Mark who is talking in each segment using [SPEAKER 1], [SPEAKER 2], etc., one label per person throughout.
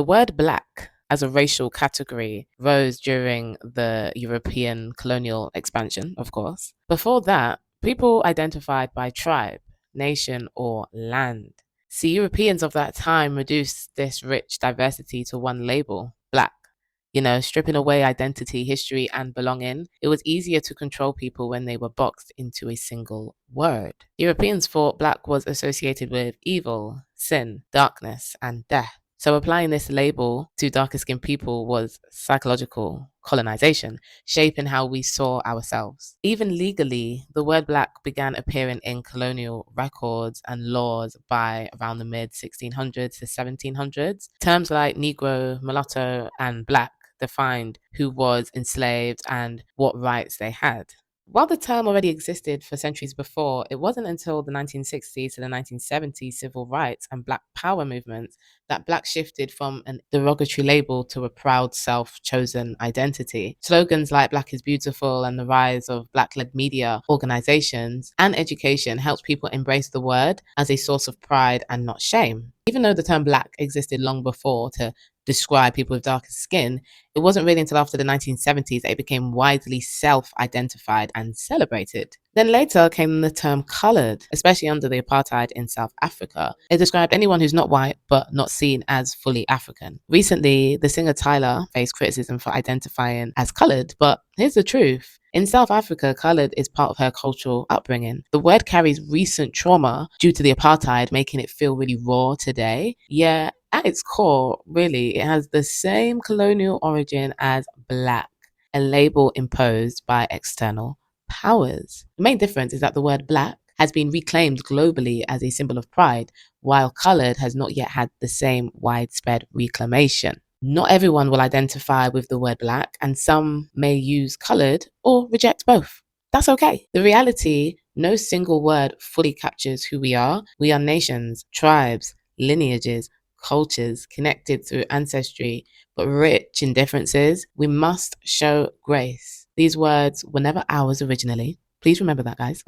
[SPEAKER 1] The word black as a racial category rose during the European colonial expansion, of course. Before that, people identified by tribe, nation, or land. See, Europeans of that time reduced this rich diversity to one label, black. Stripping away identity, history, and belonging, it was easier to control people when they were boxed into a single word. Europeans thought black was associated with evil, sin, darkness, and death. So applying this label to darker skinned people was psychological colonization, shaping how we saw ourselves. Even legally, the word black began appearing in colonial records and laws by around the mid 1600s to 1700s. Terms like Negro, mulatto, and black defined who was enslaved and what rights they had. While the term already existed for centuries before, it wasn't until the 1960s to the 1970s civil rights and Black Power movements that Black shifted from an derogatory label to a proud self chosen identity. Slogans like Black is Beautiful and the rise of Black led media organizations and education helped people embrace the word as a source of pride and not shame. Even though the term Black existed long before to describe people with darker skin, it wasn't really until after the 1970s that it became widely self identified and celebrated. Then later came the term colored, especially under the apartheid in South Africa. It described anyone who's not white but not seen as fully African. Recently, the singer Tyler faced criticism for identifying as colored, but here's the truth. In South Africa, colored is part of her cultural upbringing. The word carries recent trauma due to the apartheid, making it feel really raw today. Yeah, at its core, really, it has the same colonial origin as black, a label imposed by external powers. The main difference is that the word black has been reclaimed globally as a symbol of pride, while colored has not yet had the same widespread reclamation. Not everyone will identify with the word black, and some may use colored or reject both. That's okay. The reality, no single word fully captures who we are. We are nations, tribes, lineages, cultures connected through ancestry, but rich in differences. We must show grace. These words were never ours originally. Please remember that, guys.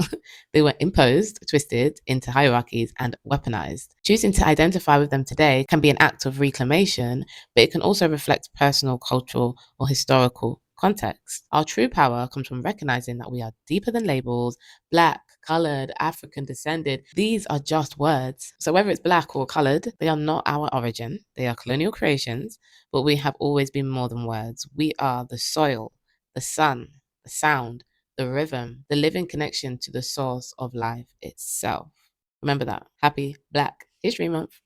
[SPEAKER 1] They were imposed, twisted into hierarchies, and weaponized. Choosing to identify with them today can be an act of reclamation, but it can also reflect personal, cultural, or historical context. Our true power comes from recognizing that we are deeper than labels, black, colored, African descended. These are just words. So whether it's black or colored, they are not our origin. They are colonial creations, but we have always been more than words. We are the soil, the sun, the sound, the rhythm, the living connection to the source of life itself. Remember that. Happy Black History Month.